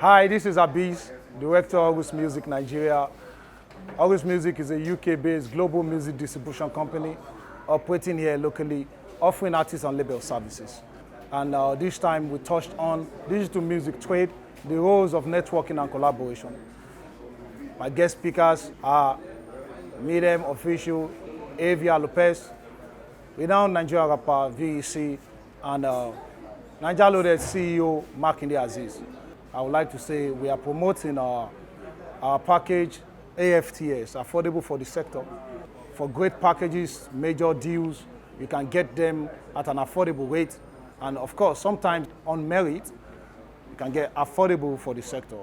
Hi, this is Azeez, Director of Horus Music Nigeria. Horus Music is a UK-based global music distribution company operating here locally, offering artists and label services. And this time we touched on digital music trade, the roles of networking and collaboration. My guest speakers are Midem official Javier Lopez, renowned Nigerian rapper VEC, and Naijaloaded CEO Makinde Azeez. I would like to say we are promoting our package AFTS, affordable for the sector. For great packages, major deals, you can get them at an affordable rate. And of course, sometimes on merit, you can get affordable for the sector.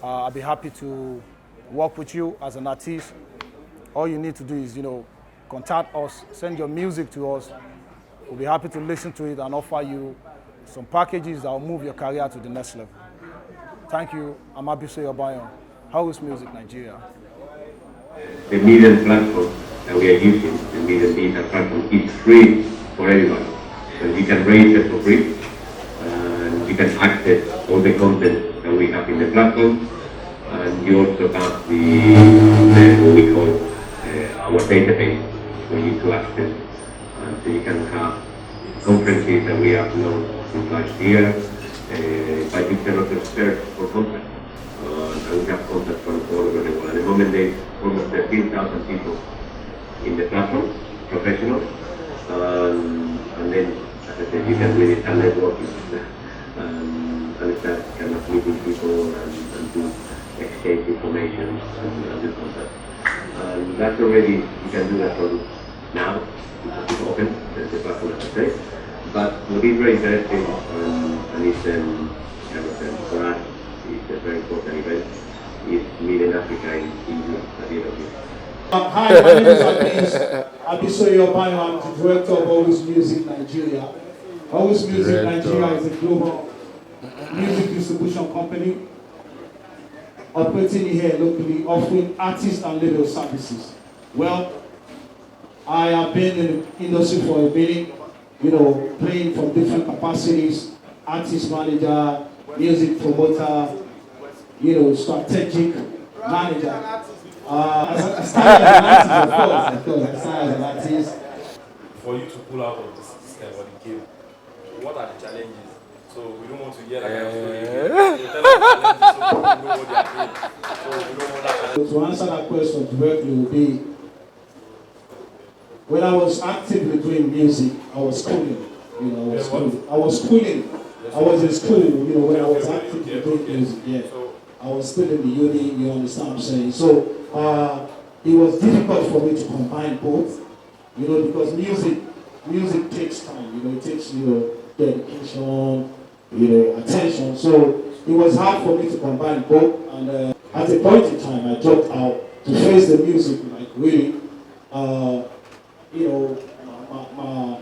I'll be happy to work with you as an artist. All you need to do is, contact us, send your music to us. We'll be happy to listen to it and offer you some packages that will move your career to the next level. Thank you. I'm Abisoye Obayan, Horus Music Nigeria. The Midem platform that we are using, the Midem digital platform, is free for everyone. So you can register for free, and you can access all the content that we have in the platform, and you also have what we call our database for you to access. So you can have conferences that we upload since last year, but you can also search for content. And we have content from all over the world. At the moment, there's almost 13,000 people in the platform, professionals. And then, as I said, you can really start networking and start kind of meeting people and do exchange information and do contact. And that's already, you can do that from now, because it's open, the platform, as I say. But what is very interesting, and it's for us, it's a very important event, is Midem Africa in Europe at the end of it. Hi, my name is Azeez. Abisoye Obayan. I'm the Director of Horus Music Nigeria. Horus Music Nigeria is a global music distribution company operating here locally, offering artists and label services. Well, I have been in the industry for a minute, playing from different capacities, artist manager, music promoter, strategic manager. I started as an artist, of course. I started as an artist. For you to pull out of this system or the game, what are the challenges? So we don't want to hear that kind of story. So tell us the challenges so people know what they are doing. So we don't want that. To answer that question directly would be, when I was actively doing music, I was schooling. I was schooling. I was in school, when I was actively doing music. Yeah. I was still in the uni, you understand what I'm saying? So it was difficult for me to combine both, because music takes time, it takes, dedication, attention. So it was hard for me to combine both. And at a point in time, I dropped out to face the music, like really,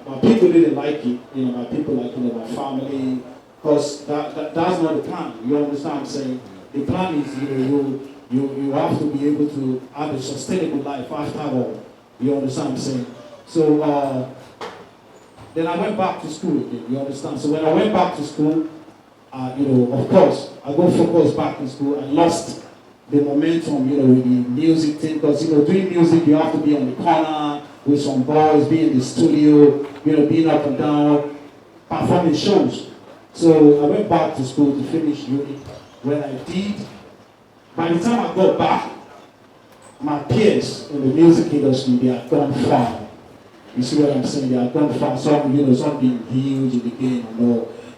my people didn't like it, my people like, my family, because that's not the plan, you understand what I'm saying? The plan is, you have to be able to have a sustainable life after all. You understand what I'm saying? So then I went back to school again, you understand? So when I went back to school, of course, I got focused back in school. I lost the momentum, with the music thing, because, doing music, you have to be on the corner with some boys, be in the studio, being up and down, performing shows. So I went back to school to finish uni. When I did, by the time I got back, my peers in the music industry, they had gone far. You see what I'm saying? They had gone far. Some being huge in the game,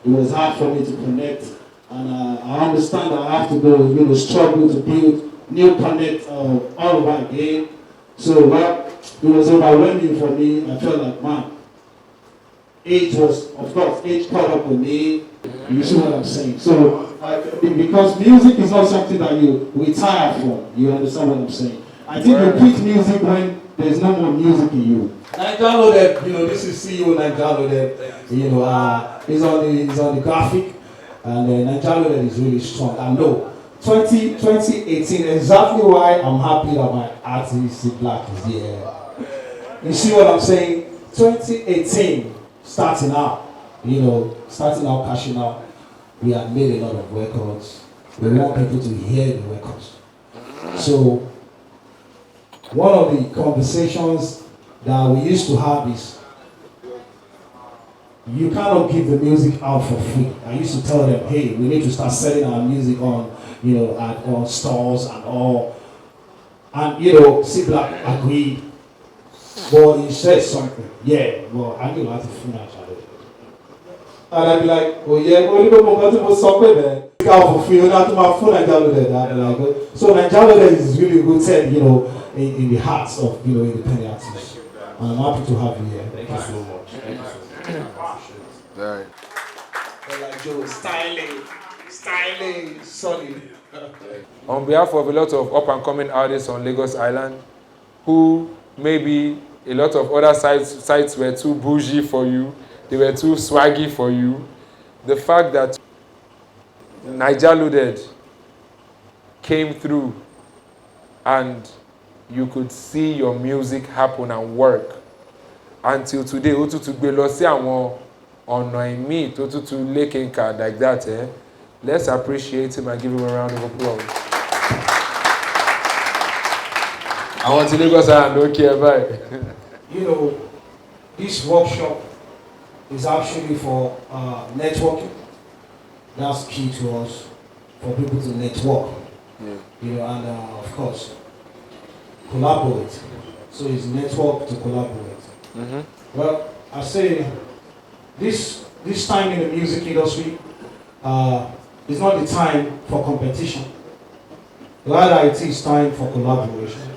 It was hard for me to connect. And I understand that I have to go, struggle to build new connect all over again. So, it was overwhelming for me. I felt like, man, age caught up with me. You see what I'm saying? So, because music is not something that you retire from. You understand what I'm saying? I think you quit music when there's no more music in you. Naijaloaded, this is CEO Naijaloaded. He's on the graphic, and Naijaloaded is really strong. I know 2018, exactly why I'm happy that my artist Black is here. You see what I'm saying? 2018, starting out, cashing out. We had made a lot of records. We want people to hear the records. So one of the conversations that we used to have is, you cannot give the music out for free. I used to tell them, hey, we need to start selling our music on, on stores and all. And C Black agreed. But he said something. Yeah, well, I knew how to phone Naijaloaded. And I'd be like, oh yeah, well, you know, multiple software, man. Out for free, you have to my phone Naijaloaded. So Naijaloaded is really a good thing, in the hearts of, independent artists. And I'm happy to have you here. Thank you so much. Thank you so much. Right. Like Joe, styling, solid. On behalf of a lot of up and coming artists on Lagos Island, who maybe a lot of other sites were too bougie for you, they were too swaggy for you, the fact that Naijaloaded came through and you could see your music happen and work until today, ó tún tún gbé lọ sí àwọn ọ̀nà ìmíì tó tún tún lékenkà like that. Let's appreciate him and give him a round of applause. I want to Lagos and don't care about it. This workshop is actually for networking. That's key to us, for people to network. Yeah. And of course, collaborate. So it's network to collaborate. Mm-hmm. Well, I say this time in the music industry is not the time for competition. Rather, it is time for collaboration.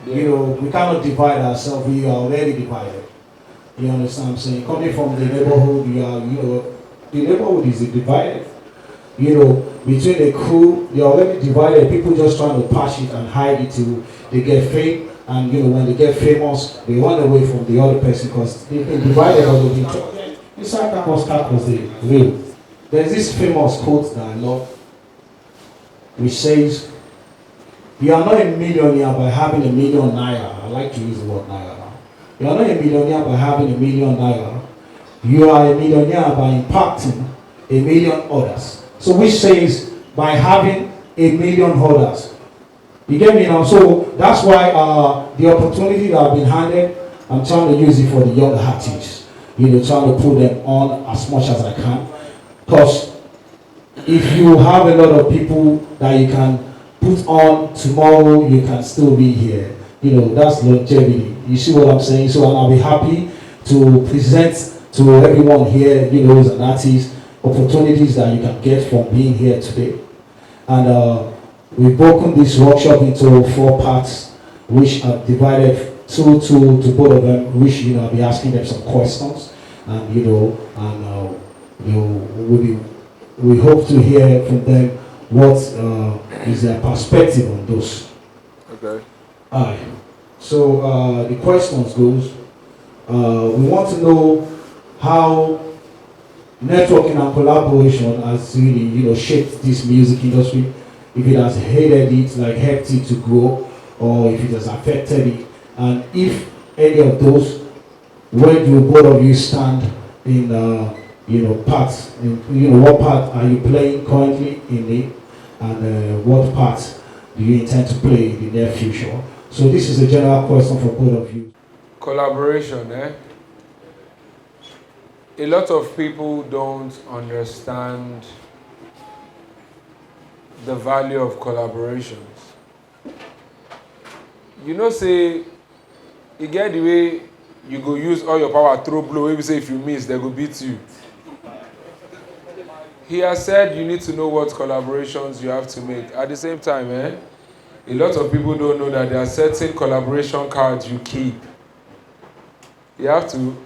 Yeah. We cannot divide ourselves. We are already divided. You understand what I'm saying? Coming from the neighborhood, the neighborhood is divided. Between the crew, they're already divided. People just trying to patch it and hide it till they get fame. And when they get famous, they run away from the other person because they've been divided or they've been inside that was the real. There's this famous quote that I love, which says, "You are not a millionaire by having a million naira." I like to use the word naira now. You are not a millionaire by having a million naira. You are a millionaire by impacting a million others. So which says by having a million others. You get me now? So that's why the opportunity that I've been handed, I'm trying to use it for the younger artists. Trying to put them on as much as I can. Because if you have a lot of people that you can put on tomorrow, you can still be here. That's longevity. You see what I'm saying? So I'll be happy to present to everyone here, as an artist, opportunities that you can get from being here today. And we've broken this workshop into 4 parts, which are divided two to both of them, which I'll be asking them some questions, and we hope to hear from them what is their perspective on those. Okay. Alright. So the questions goes. We want to know how networking and collaboration has really shaped this music industry. If it has aided it, like helped it to grow, or if it has affected it, and if any of those, where do both of you stand in parts? What part are you playing currently in it, and what part do you intend to play in the near future? So this is a general question for both of you. Collaboration, A lot of people don't understand the value of collaborations. Say, you get the way you go use all your power, throw blow, maybe say if you miss, they go beat you. He has said you need to know what collaborations you have to make. At the same time, a lot of people don't know that there are certain collaboration cards you keep. You have to,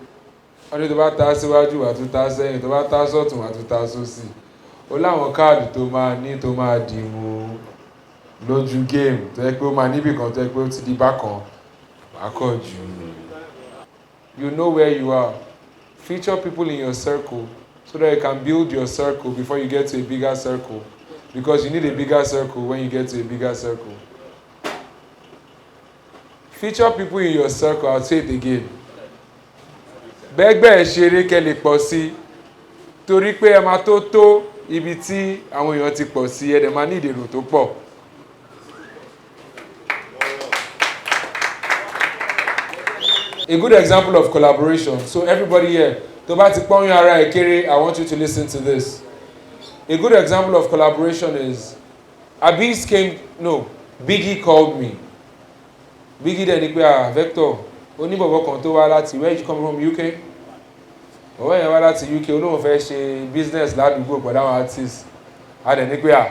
only the about 2000, the about 2000, ó láwọn káàdì tó máa ní tó máa dìmú lójú game tó yẹ pé ó máa níbì kan tó yẹ pé ó ti di bákan àkọ́jù. You know where you are. Feature people in your circle so that you can build your circle before you get to a bigger circle, because you need a bigger circle when you get to a bigger circle. Feature people in your circle. I'll say it again. Bẹ́gbẹ́ ṣeré kẹ́ lè pọ̀ sí torí pé ẹ máa tó ibi tí àwọn èèyàn ti pọ̀ sí ẹ̀dẹ̀ máa ní ìdèrò tó pọ̀. A good example of collaboration. So everybody here, tó bá ti pọ́n yín ara ẹ̀ kéré, I want you to listen to this. A good example of collaboration is Azeez Biggie called me. Biggie dẹ̀ ní pé Vector, oníbọ̀bọ̀ kan tó wá láti, where you come from, UK? Ọ̀wọ́ yẹn wá láti UK, olóhùn fẹ́ ṣe business ládùúgbò pẹ̀lú àwọn artists. A dẹ̀ ní pé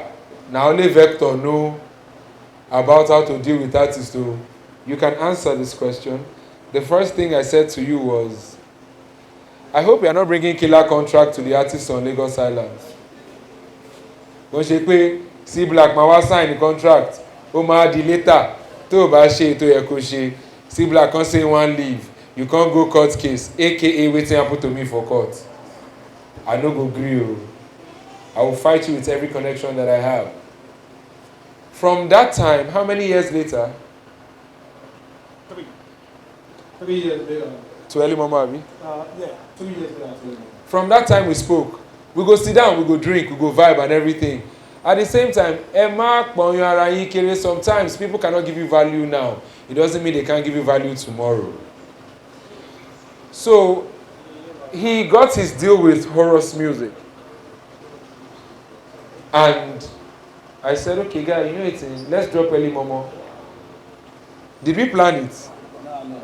na only Vector know about how to deal with artists. So you can answer this question. The first thing I said to you was, I hope you are not bringing killer contract to the artists on Lagos Island. Wọ́n ṣe pé C Black máa wá sign the contract, ó máa di later tó o bá ṣe ètò yẹ kó ṣe. C Black kan say one leave, you can't go court case, aka wetin happen to me for court. I no go gree o. I will fight you with every connection that I have. From that time, how many years later? 3 years later. To early mama abi? Yeah, 2 years later. From that time we spoke. We go sit down, we go drink, we go vibe and everything. At the same time, sometimes people cannot give you value now. It doesn't mean they can't give you value tomorrow. So he got his deal with Horus Music. And I said, okay, guy, you know it, let's drop early Momo. Did we plan it?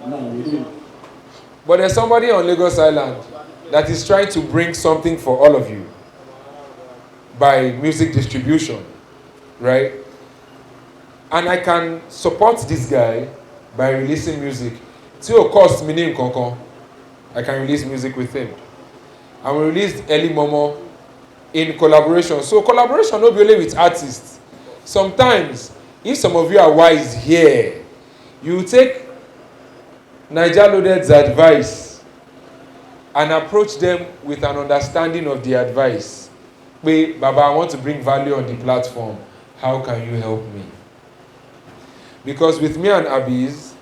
No, we didn't. But there's somebody on Lagos Island that is trying to bring something for all of you by music distribution, right? And I can support this guy by releasing music. Till cost me name Konkon, I can release music with him. And we released Early Momo in collaboration. So collaboration not be only with artists. Sometimes, if some of you are wise here, you take Naijaloaded's advice and approach them with an understanding of the advice. Wait, Baba, I want to bring value on the platform. How can you help me? Because with me and Azeez,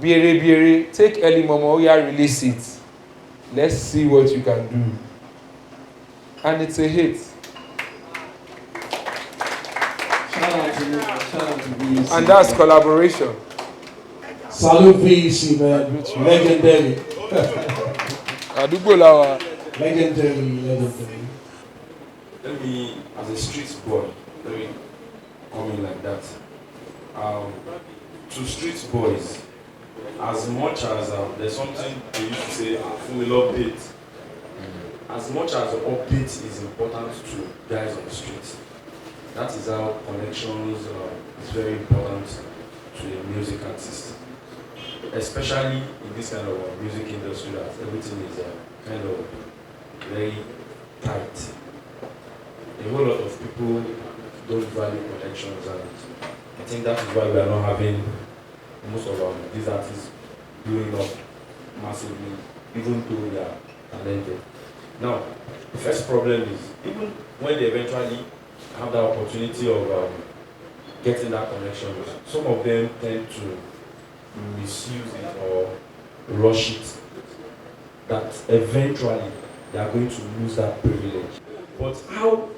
Biere, take Early Momo, release it. Let's see what you can do. And it's a hit. Shout out to VEC. And that's collaboration. Salute VEC, man. Legendary. Adugbo lawa. Legendary. Let me, as a street boy, let me come in like that. To street boys, as much as there's something they used to say, we will update. As much as the update is important to guys on the street, that is how connections is very important to a music artist. Especially in this kind of music industry that everything is kind of very tight. A whole lot of people don't value connections, and I think that is why we are not having most of these artists blowing up massively, even though they are talented. Now, the first problem is, even when they eventually have the opportunity of getting that connection, some of them tend to misuse it or rush it, that eventually they are going to lose that privilege. But how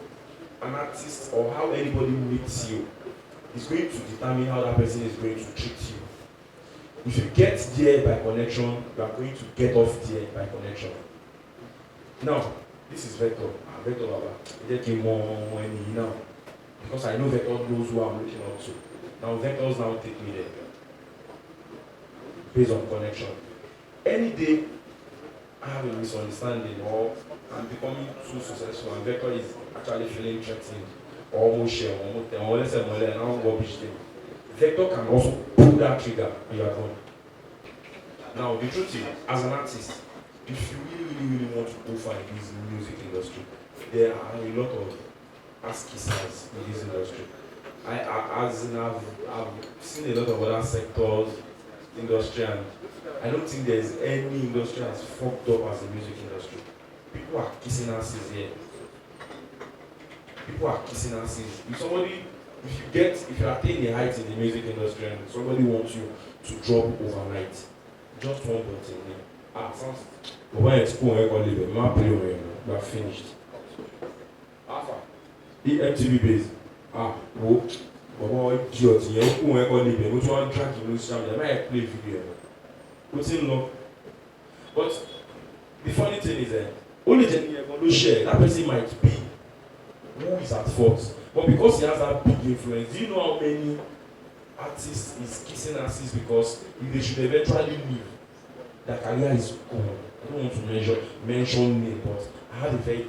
an artist or how anybody meets you is going to determine how that person is going to treat you. If you get there by connection, you are going to get off there by connection. Now, this is Vector. Vector Baba. Now, because I know Vector knows who I'm looking up to. Now, Vector's now take me there. Based on connection. Any day I have a misunderstanding or I'm becoming too successful and Vector is actually feeling threatened or almost share or let's say and I'm rubbish thing. Vector can also pull that trigger and you are gone. Now the truth is, as an artist, if you really want to go far in this music industry, there are a lot of ass kissers in this industry. I've seen a lot of other sectors, industry, and I don't think there's any industry as fucked up as the music industry. People are kissing asses here. People are kissing asses. If you attain the height in the music industry and somebody wants you to drop overnight, just one button. Sounds. But when it's cool, you are finished. MTV base. Wo, baba idiot yẹn kú wọn ẹkọ níbẹ̀ mo tún wá drag in lórí social media máa play video ẹ̀ mo ti ń lọ. But the funny thing is only jẹ́ ní ẹ̀gbọ́n ló share that person might be who is at fault but because he has that big influence do you know how many artists is kissing asses because if they should eventually leave their career is gone. I don't want to mention name but I had a very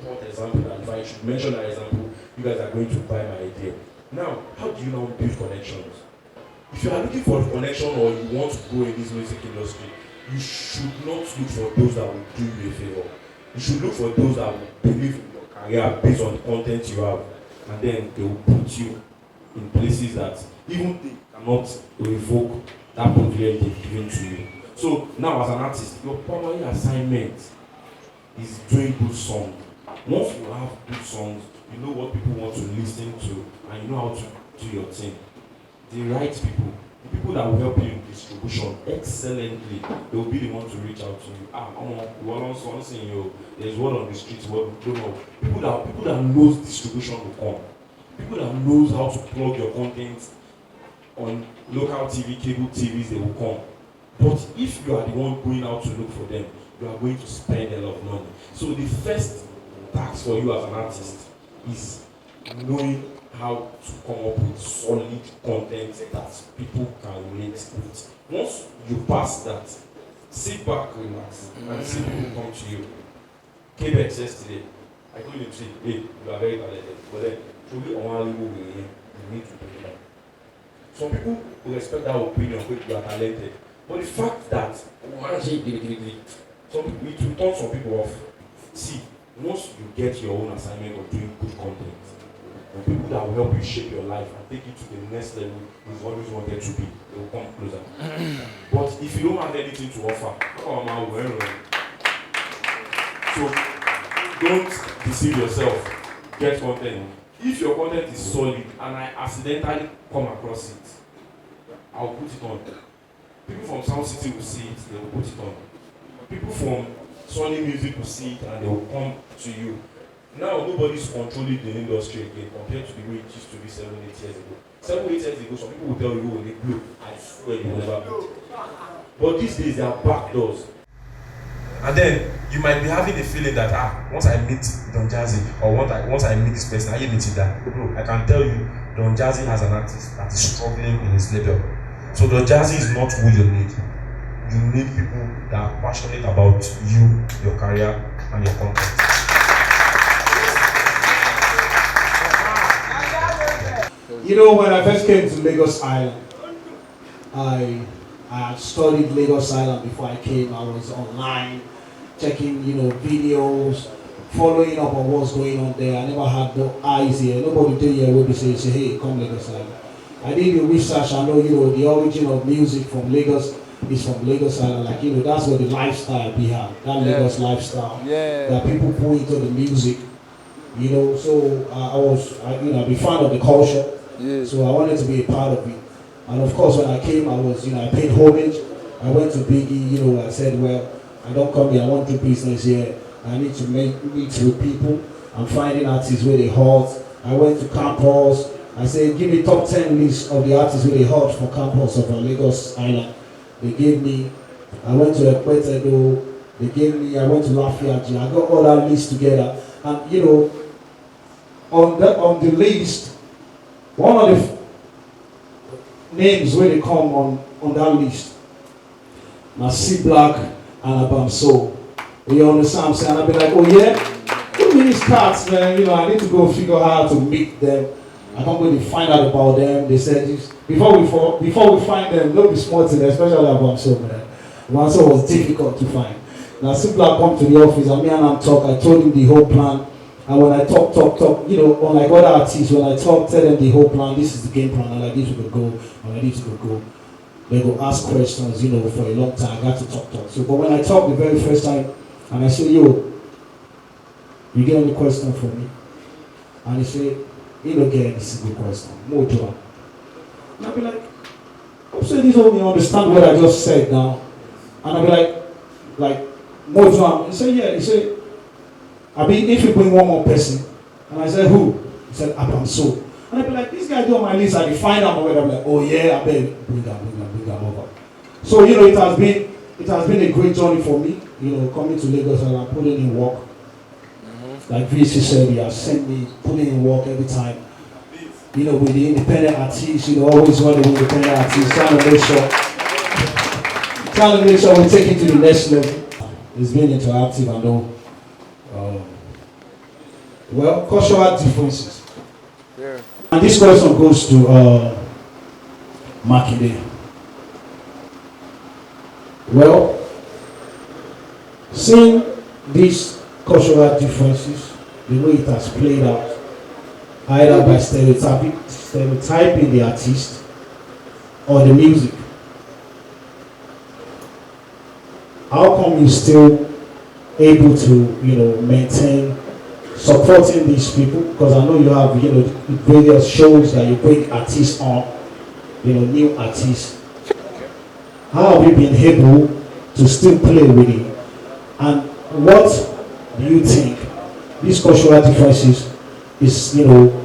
hot example that if I should mention that example you guys are going to buy my idea. Now how do you now build connections? If you are looking for a connection or you want to go in this music industry you should not look for those that will do you a favor. You should look for those that will believe in your career based on the content you have and then they will put you in places that even they cannot revoke that privilege they've given to you. So now as an artist, your primary assignment is doing good songs. Once you have good songs, you know what people want to listen to and you know how to do your thing. The right people, the people that will help you in distribution excellently, they will be the ones to reach out to you. There's word on the streets, word don't know. People that knows distribution will come. People that knows how to plug your content on local TV, cable TVs, they will come. But if you are the one going out to look for them, you are going to spend a lot of money. So the first task for you as an artist is knowing how to come up with solid content that people can relate with. Once you pass that, sit back, relax, and see people come to you. KBX yesterday, I told him, hey, you are very talented, but then truly unvaluable you need to bring it down. Some people will respect that opinion when you are talented. But the fact that some people, it will turn some people off. See, once you get your own assignment of doing good content, people that will help you shape your life and take you to the next level you've always wanted to be, they will come closer. But if you don't have anything to offer, so don't deceive yourself. Get content. If your content is solid and I accidentally come across it, I'll put it on. People from South City will see it, they will put it on. People from Sony Music will see it and they will come to you. Now nobody's controlling the industry again compared to the way it used to be 7-8 years ago. 7-8 years ago, some people will tell you, oh, they blow. I swear they will never blow. But these days, there are back doors. And then you might be having the feeling that once I meet Don Jazzy or once I meet this person, I meet that. Bro, I can tell you, Don Jazzy has an artist that is struggling in his label. So Don Jazzy is not who you need. You need people that are passionate about you, your career, and your content. You know, when I first came to Lagos Island, I had studied Lagos Island before I came. I was online, checking, videos, following up on what's going on there. I never had no eyes here. Nobody did here would say, hey, come Lagos Island. I did the research. I know, the origin of music from Lagos is from Lagos Island. Like, that's where the lifestyle behind, that Lagos lifestyle. Yeah. That people put into the music, So I've been fan of the culture. Yeah. So I wanted to be a part of it. And of course, when I came, I paid homage. I went to Biggie, I said, well, I don't come here, I want to do business here. I need to meet with people. I'm finding artists where they hot. I went to campus. I said, give me top 10 list of the artists where they hot for campus of Lagos Island. They gave me, I went to Ekwetedo. They gave me, I went to Lafayette. I got all that list together. And, on the list, one of the names where they come on that list, now C Black and Abisoye. You understand what I'm saying? I'll be like, oh yeah? Give me these cards, man. I need to go figure out how to meet them. I can't go to find out about them. They said, before we find them, don't be smart to them, especially Abisoye, man. Abisoye was difficult to find. Now C Black come to the office and me and him talk. I told him the whole plan. And when I talk, unlike other artists, when I tell them the whole plan, this is the game plan, and like this will go, and like this will go. They go ask questions, for a long time. I got to talk. So, but when I talk the very first time, and I say, yo, you get any question for me? And he say, you don't get any single question. More to him. And I'll be like, I'm saying this don't understand what I just said now. And I'll be like, more to him. He say, yeah, he say, if you bring one more person, And I said, who? He said, Abisoye. And I'd be like, this guy do on my list, and they find out where I'm like, oh yeah, I bet bring them over. So, you know, it has been a great journey for me, you know, coming to Lagos and I'm putting in work. Like VC said, he has sent me putting in work every time. You know, with the independent artists, you know, always one of the independent artists, trying to make sure we take it to the next level. It's been interactive, I know. Well, cultural differences. Yeah. And this question goes to Makinde. Well, seeing these cultural differences, the way it has played out, either by stereotyping the artist or the music, how come you still able to, you know, maintain supporting these people? Because I know you have, you know, various shows that you bring artists on, you know, new artists. How have you been able to still play with it? And what do you think these cultural differences is, you know,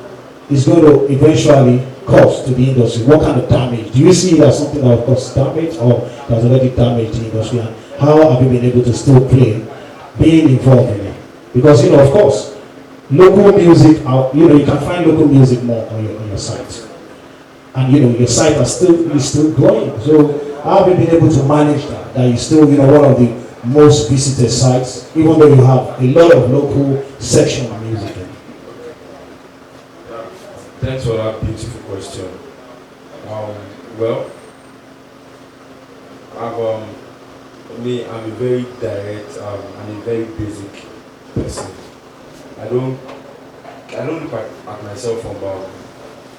is going to eventually cause to the industry? What kind of damage? Do you see it as something that will cause damage or has already damaged the industry? And how have you been able to still play, being involved in it? Because, you know, of course, local music, you know, you can find local music more on your site. And, you know, your site is still growing. So how have you been able to manage that? That you still, you know, one of the most visited sites, even though you have a lot of local section of music in it. Thanks for that beautiful question. Well, I'm a very direct and a very basic person. I don't look at myself from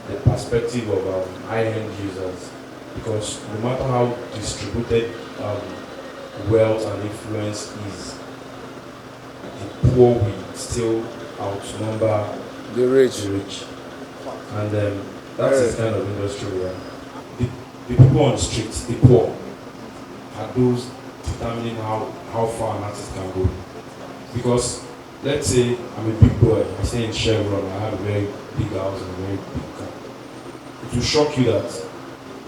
the perspective of high-end users, because no matter how distributed wealth and influence is, the poor will still outnumber The rich. And that's the kind of industry we are. The people on the streets, the poor, are those determining how far an artist can go. Because let's say I'm a big boy, I stay in Chevron, I have a very big house and a very big car. It will shock you that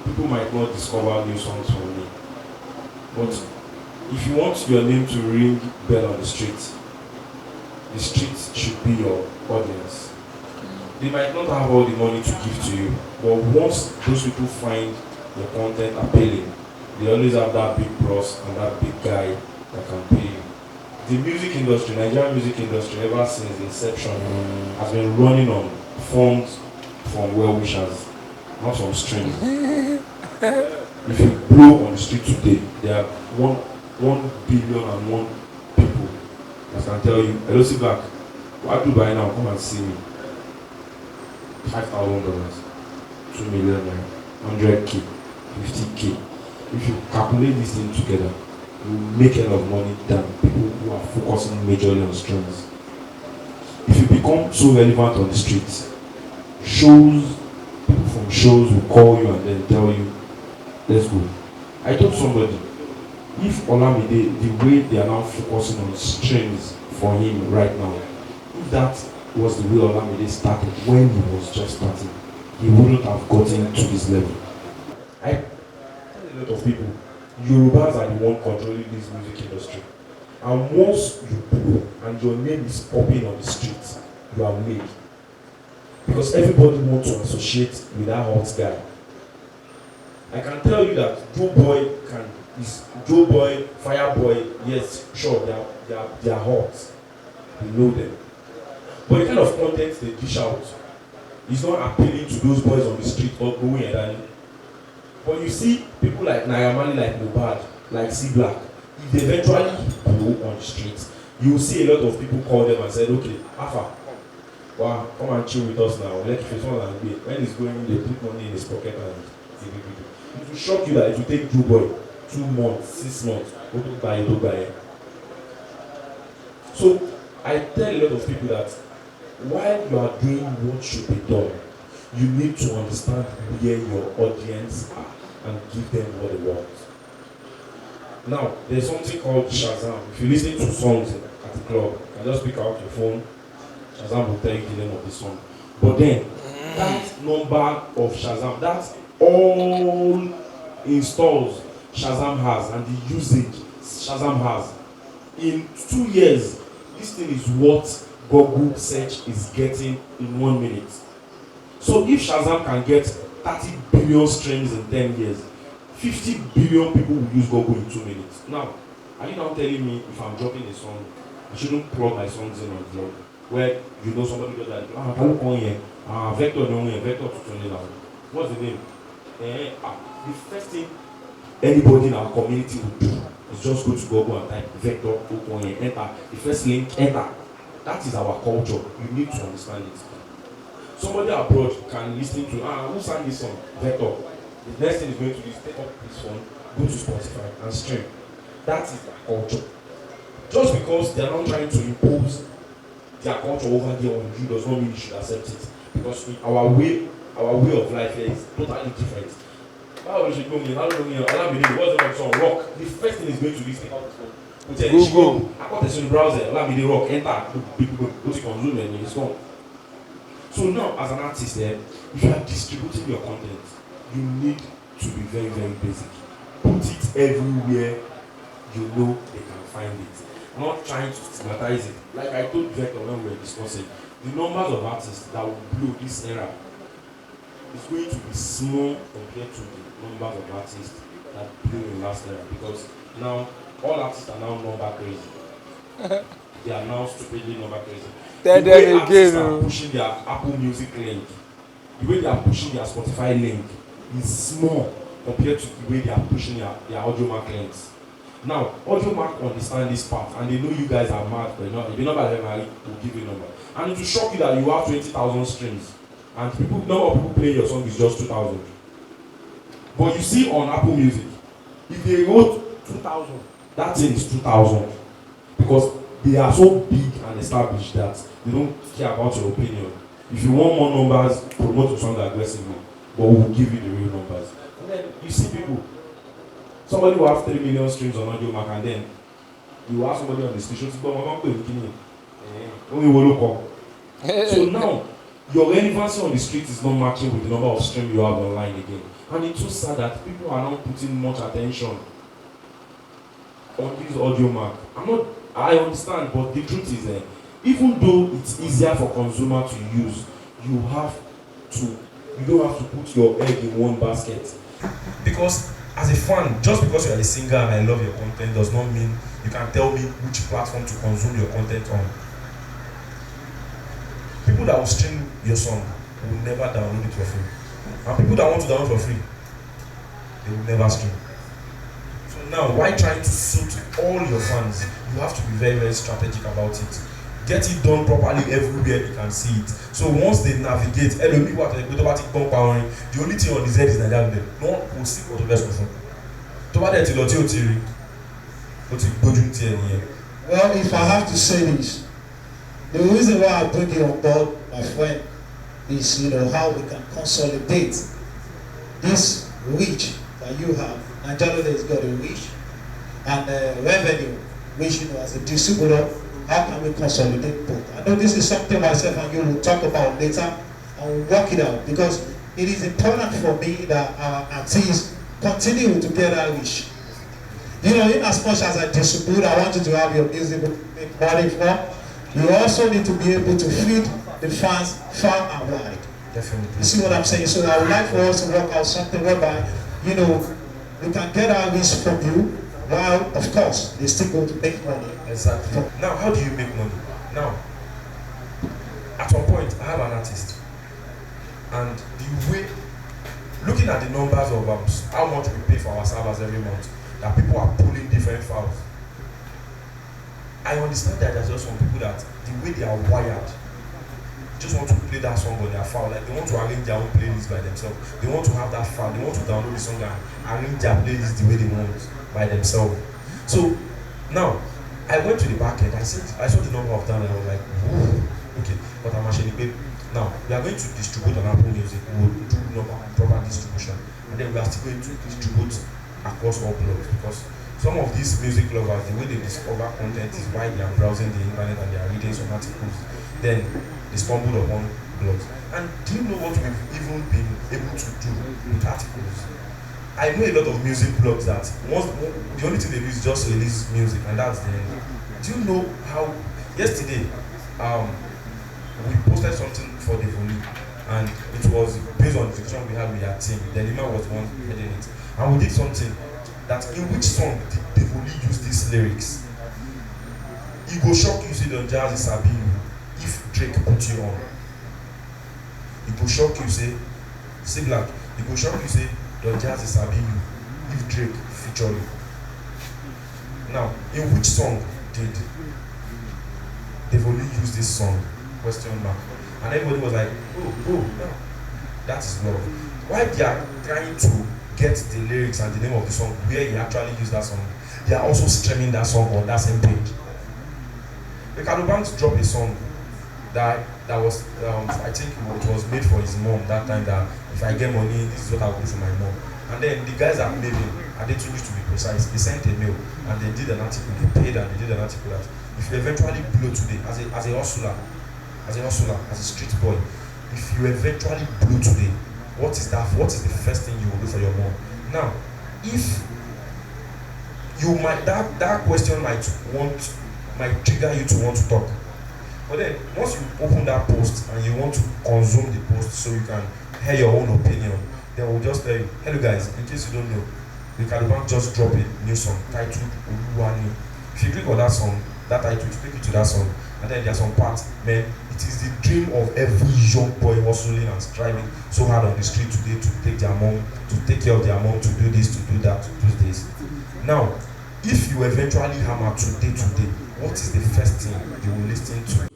people might not discover new songs from me. But if you want your name to ring bell on the street should be your audience. They might not have all the money to give to you, but once those people find your content appealing, they always have that big bros and that big guy that can pay you. The music industry, Nigerian music industry, ever since inception, has been running on funds from well-wishers, not from strings. If you blow on the street today, there are 1 billion and 1 people that can tell you, hello, see back, what do you buy now? Come and see me. $5,000, 2 million, 100K, 50K. If you calculate this thing together, you make a lot of money than people who are focusing majorly on strings. If you become so relevant on the streets, people from shows will call you and then tell you, let's go. I told somebody, if Olamide, the way they are now focusing on strings for him right now, if that was the way Olamide started when he was just starting, he wouldn't have gotten to this level. I tell a lot of people, Yorubas are the one controlling this music industry. And once you blow and your name is popping on the streets, you are made. Because everybody wants to associate with that hot guy. I can tell you that Joe Boy, Fireboy, yes, sure, they are hot. We know them. But the kind of content they dish out is not appealing to those boys on the street or going and dining. But you see people like Naijaloaded, like Lopez, like C Black, if they eventually blow on the streets, you will see a lot of people call them and say, okay, Alpha, wow, come and chill with us now. Let if it's one and wait. When he's going, they put money in his pocket and it will shock you that it will take Joe Boy 2 months, 6 months, to buy it. So I tell a lot of people that while you are doing what should be done, you need to understand where your audience are and give them what they want. Now, there's something called Shazam. If you listen to songs at the club, you can just pick out your phone Shazam will tell you the name of the song. But then, that number of Shazam, that's all installs Shazam has and the usage Shazam has. In 2 years, this thing is what Google search is getting in 1 minute. So if Shazam can get 30 billion streams in 10 years, 50 billion people will use Google in 2 minutes. Now, are you now telling me if I'm dropping a song, I shouldn't plug my songs in on vlog, where you know somebody goes like, Vector don't hear, Vector to turn it out. What's the name? The first thing anybody in our community would do is just go to Google and type Vector, enter. The first link, enter. That is our culture. You need to understand it. Somebody abroad can listen to, who sang this song? Vector. The next thing is going to do is take up this phone, go to Spotify and stream. That is their culture. Just because they are not trying to impose their culture over there on you does not mean you should accept it. Because our way of life here is totally different. How will you go me? How will you allow me to what's the song? Rock. The first thing is going to be take out the phone. Google. I got this in the browser, allow me to rock, enter, go to consume and it's gone. So now as an artist there, if you are distributing your content, you need to be very, very basic. Put it everywhere you know they can find it. Not trying to stigmatize it. Like I told Vector when we were discussing, the numbers of artists that will blow this era is going to be small compared to the numbers of artists that blew in last era, because now all artists are now number crazy. They are now stupidly number crazy. The way artists are pushing their Apple Music link, the way they are pushing their Spotify link is small compared to the way they are pushing their Audiomack links. Now, Audiomack understand this part and they know you guys are mad, but if you're not by them, will give you a number. And it will shock you that you have 20,000 streams and number of people playing your song is just 2,000. But you see on Apple Music, if they wrote 2,000, that thing is 2,000. Because they are so big and established that they don't care about your opinion. If you want more numbers, promote your song aggressively, but we will give you the real numbers. And then you see people, somebody who has 3 million streams on Audiomack, and then you ask somebody on the station, so now your relevancy on the street is not matching with the number of streams you have online again. And it's so sad that people are not putting much attention on this Audiomack. I understand, but the truth is even though it's easier for consumer to use, you don't have to put your egg in one basket. Because as a fan, just because you are a singer and I love your content does not mean you can tell me which platform to consume your content on. People that will stream your song will never download it for free. And people that want to download for free, they will never stream. So now, why trying to suit all your fans? You have to be very, very strategic about it. Get it done properly everywhere you can see it. So once they navigate, the only thing on his head is Nigerian. No one will see what the rest of them. Well, if I have to say this, the reason why I bring you on board, my friend, is how we can consolidate this reach that you have. Naijaloaded has got a reach and revenue, which as a distributor, how can we consolidate both? I know this is something myself and you will talk about later and we'll work it out, because it is important for me that our artists continue to get that reach. In as much as I distribute, I want you to have your music make money for. You also need to be able to feed the fans far and wide. Definitely. You see what I'm saying? So I would like for us to work out something whereby, we can get our reach from you, while, of course, they still go to make money. Exactly. Now, how do you make money? Now, at one point, I have an artist. And the way, looking at the numbers of how much we pay for our servers every month, that people are pulling different files. I understand that there's just some people that the way they are wired, just want to play that song on their file. Like they want to arrange their own playlist by themselves. They want to have that file. They want to download the song and arrange their playlist the way they want by themselves. So now I went to the back end. I saw the number of times and I was like, whoa, okay, but I'm actually paid. Now we are going to distribute on Apple Music. We will do proper distribution, and then we are still going to distribute across all blogs, because some of these music lovers, the way they discover content is while they are browsing the internet and they are reading some articles. then they stumbled upon blogs. And do you know what we've even been able to do with articles? I know a lot of music blogs that the only thing they do is just release music, and that's the end. Do you know how yesterday we posted something for the Voli, and it was based on the discussion we had with our team. The Lima was the one heading it, and we did something that in which song did the Voli use these lyrics? It go shock you, say Don Jazzy Sabi if Drake put you on. It go shock you, say Black. It go shock you, say Don Jazzy Sabi if Drake feature you. Now, in which song did they've only used this song? Question mark. And everybody was like, oh, that is love. Why they are trying to get the lyrics and the name of the song where he actually used that song, they are also streaming that song on that same page. Ricardo Banks dropped a song that was, I think it was made for his mom that time, that if I get money, this is what I will do for my mom. And then the guys that made him, and they used to be precise, they sent a mail and they did an article, they paid and they did an article that if you eventually blow today, as a hustler, as a street boy, if you eventually blow today, what is the first thing you will do for your mom? Now, if you might, that question might trigger you to want to talk. But then, once you open that post and you want to consume the post so you can hear your own opinion, then we'll just tell you, hello guys, in case you don't know, Ricardo Bank just dropped a new song titled Oluwani. If you click on that song, that title, you click into that song, and then there's some parts, man, it is the dream of every young boy hustling and striving so hard on the street today to take their mom, to take care of their mom, to do this, to do that, to do this. Now, if you eventually hammer today, what is the first thing you will listen to?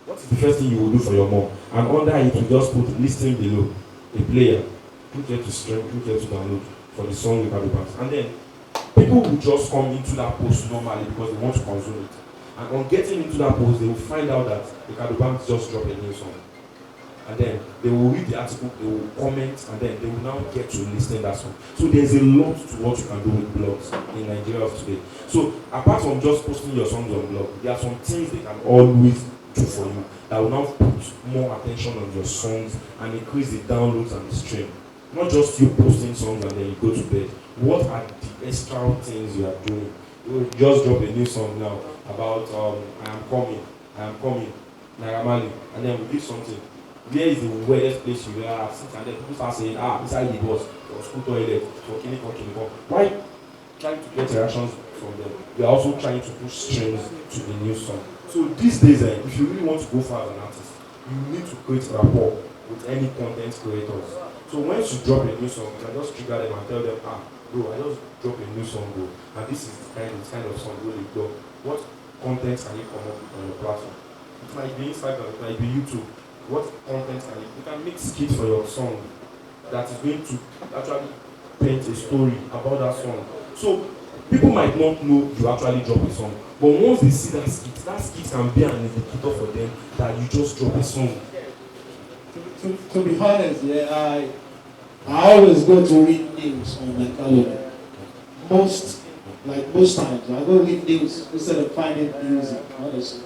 What is the first thing you will do for your mom? And under it, you just put listen below, a player, click here to stream, click here to download for the song Ricardo Banks. And then people will just come into that post normally because they want to consume it. And on getting into that post, they will find out that Ricardo Banks just dropped a new song. And then they will read the article, they will comment, and then they will now get to listen to that song. So there's a lot to what you can do with blogs in Nigeria of today. So apart from just posting your songs on blog, there are some things they can always do for you that will now put more attention on your songs and increase the downloads and the stream. Not just you posting songs and then you go to bed. What are the extra things you are doing? You just drop a new song now about I am coming, Naira, and then we did something. Where is the weirdest place you are? And then people start saying, inside the bus, or school toilet, or clinic. Why trying to get reactions from them? We are also trying to push streams to the new song. So these days, if you really want to go far as an artist, you need to create rapport with any content creators. So once you drop a new song, you can just trigger them and tell them, bro, I just dropped a new song, bro, and this is the kind of song really go. What content can you come up with on your platform? It might be Instagram, it might be YouTube. What content can you can make skits for your song that is going to actually paint a story about that song. So people might not know you actually drop a song, but once they see that skit can be an indicator for them that you just drop a song. To be honest, I always go to read news on Naijaloaded. Most times I go read news instead of finding music. Honestly,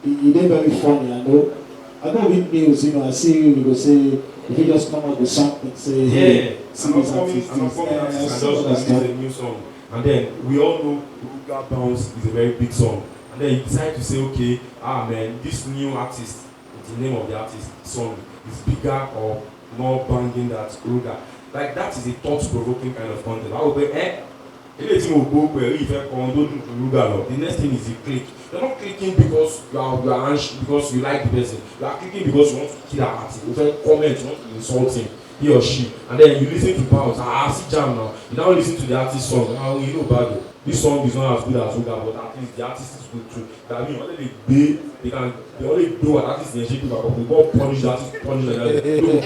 it ain't very funny. I know. I go read news. I see you go say if you just come up with something, say hey, see this artist, and just release a new song, and then we all know Ruga Bounce is a very big song, and then you decide to say, okay, man, this new artist, the name of the artist song is bigger or more banging than Ruga. Like that is a thought-provoking kind of content. I will be, anything will go where if you don't do Ruga. The next thing is you click. You're not clicking because you are anxious, because you like the person. You are clicking because you want to kill that artist. You want to comment, you want to insult him, he or she. And then you listen to Bounce. See jam now. You now listen to the artist's song. You know bad. This song is not as good as Ruga, but at least the artist is good too. That means they only do an artist in the shape of we go punish the artist, punish the guy.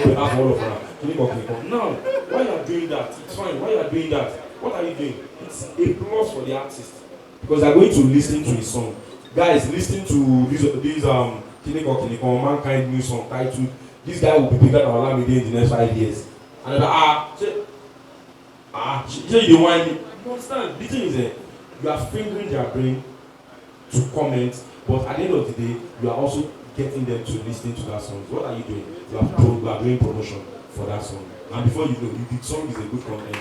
Don't ask all of them. Now, why you are doing that? It's fine. Why you are doing that? What are you doing? It's a plus for the artist because they are going to listen to his song. Guys, listen to these Kiniko, Mankind new song titled "This guy will be bigger than Olamide in the next 5 years." And you want me? You understand? The thing is, you are fingering their brain to comment, but at the end of the day, you are also getting them to listen to that song? What are you doing? You are doing promotion for that song. And before you know, the song is a good content.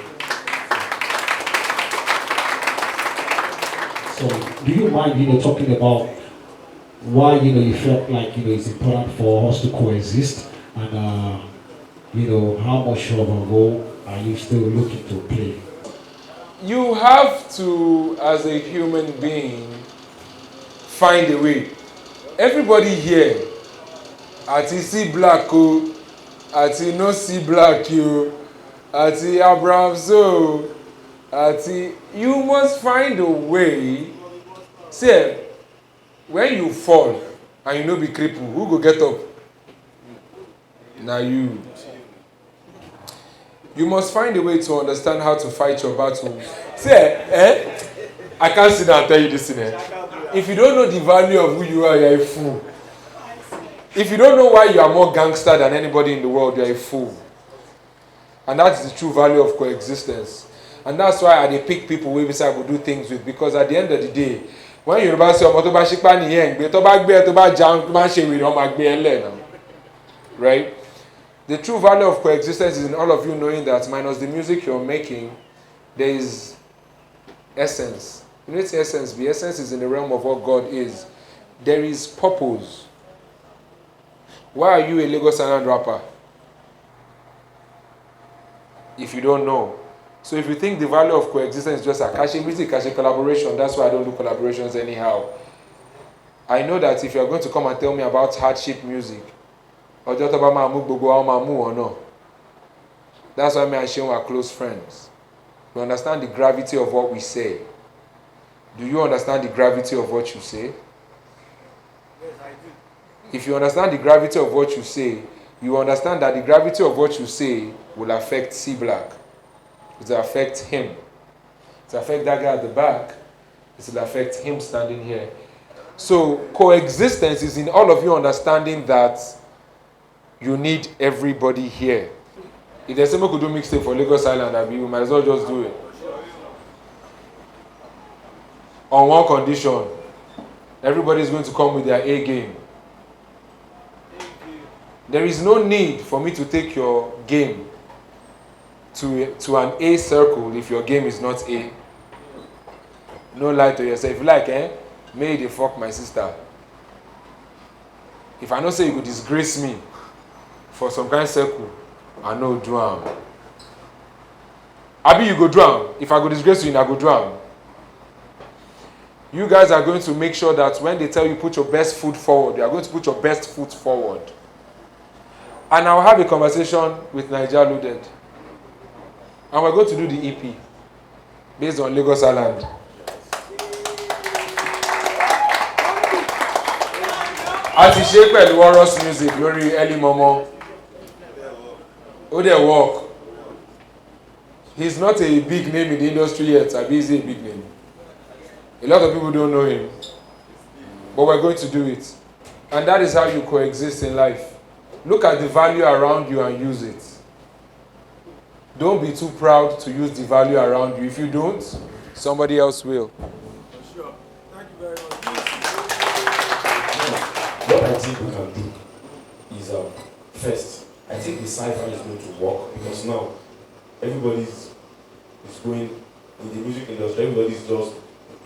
So, do you mind, talking about why, you felt like, it's important for us to coexist, and, how much of a role are you still looking to play? You have to, as a human being, find a way. Everybody here, àti see black o, àti no see black yo, àti Abraham so, àti you must find a way. See, when you fall and you no be cripple, who go get up? Na you. You must find a way to understand how to fight your battle. See, I can't sit down and tell you this thing. If you don't know the value of who you are, you're a fool. If you don't know why you are more gangster than anybody in the world, you're a fool. And that's the true value of coexistence. And that's why I pick people we say I go do things with, because at the end of the day, when you're about to say, right? The true value of coexistence is in all of you knowing that minus the music you're making, there is essence. You know, it's essence. The essence is in the realm of what God is. There is purpose. Why are you a Lagos Island rapper? If you don't know. So if you think the value of coexistence is just a cash music, cash collaboration, that's why I don't do collaborations anyhow. I know that if you're going to come and tell me about hardship music, or just about my or no. That's why me and Sean are close friends. We understand the gravity of what we say. Do you understand the gravity of what you say? Yes, I do. If you understand the gravity of what you say, you understand that the gravity of what you say will affect C Black. It will affect him. It will affect that guy at the back. It will affect him standing here. So coexistence is in all of you understanding that you need everybody here. If there's someone who could do mixtape for Lagos Island, we might as well just do it. On one condition, everybody is going to come with their A game. There is no need for me to take your game to an A circle if your game is not A. No lie to yourself. If you like, may they fuck my sister. If I know say you could disgrace me for some kind of circle, I know drown. Abi, you go drown. If I go disgrace you, I go drown. You guys are going to make sure that when they tell you put your best foot forward, you are going to put your best foot forward. And I'll have a conversation with Naijaloaded. And we're going to do the EP based on Lagos Island. Àti ṣe pẹ̀lú Horus Music lórí Early Momo. Ó dẹ̀ work. He's not a big name in the industry yet. Abisoye is a big name. A lot of people don't know him. But we're going to do it. And that is how you coexist in life. Look at the value around you and use it. Don't be too proud to use the value around you. If you don't, somebody else will. Sure. Thank you very much. What I think we can do is, first, I think the cipher is going to work, because now everybody is going in the music industry, everybody's just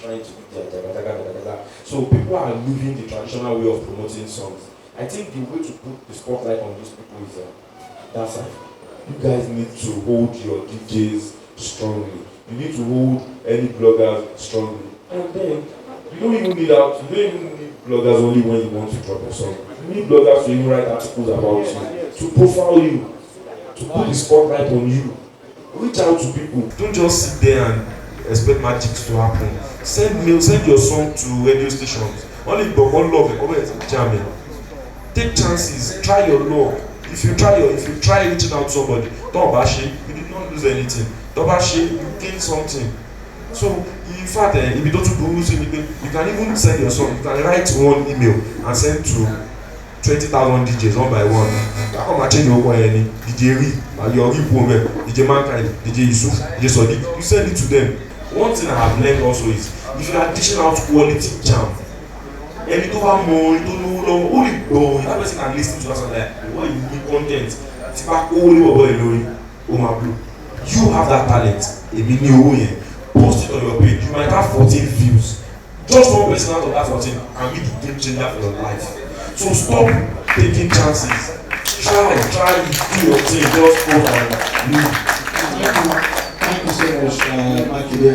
trying to do their. So people are leaving the traditional way of promoting songs. I think the way to put the spotlight on these people is that side. You guys need to hold your DJs strongly. You need to hold any bloggers strongly. And then you don't even need bloggers only when you want to drop a song. You need bloggers to even write articles about you, to profile you, to put the spotlight on you. Reach out to people. Don't just sit there and expect magic to happen. Send mail, send your song to radio stations. Only one love and comment jamming. Take chances, try your luck. If you try reaching out to somebody, don't bash it, you did not lose anything. Don't bash it, you gain something. So in fact, if you don't do anything, you can even send your song. You can write one email and send to 20,000 DJs one by one. That come and change your one DJ Ri, your Woman, DJ Makinde, DJ Yusuf, DJ Sodiq. You send it to them. One thing I have learned also is if you are dishing out quality jam, and you don't have more, you don't know only go, that person can listen to us and like, what you need content. It's back only what blue. You have that talent. Post it on your page. You might have 14 views. Just one person out of that 14 can be the game changer for your life. So stop taking chances. Try, do your thing. Just go and leave. Thank you so much, Makinde.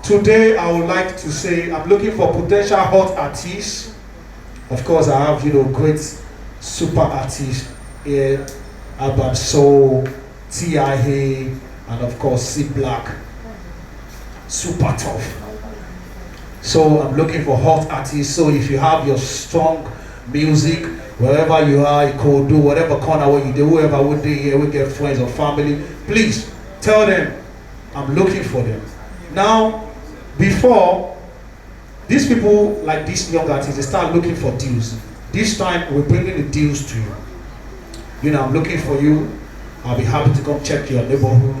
Today, I would like to say I'm looking for potential hot artists. Of course, I have great super artists here, Abisoye, TIA, and of course C Black. Super tough. So I'm looking for hot artists. So if you have your strong music, wherever you are, you could do whatever corner what you do, whoever would do here, we get friends or family. Please tell them I'm looking for them. Now, before these people like these young artists, they start looking for deals. This time we're bringing the deals to you. I'm looking for you. I'll be happy to come check your neighborhood.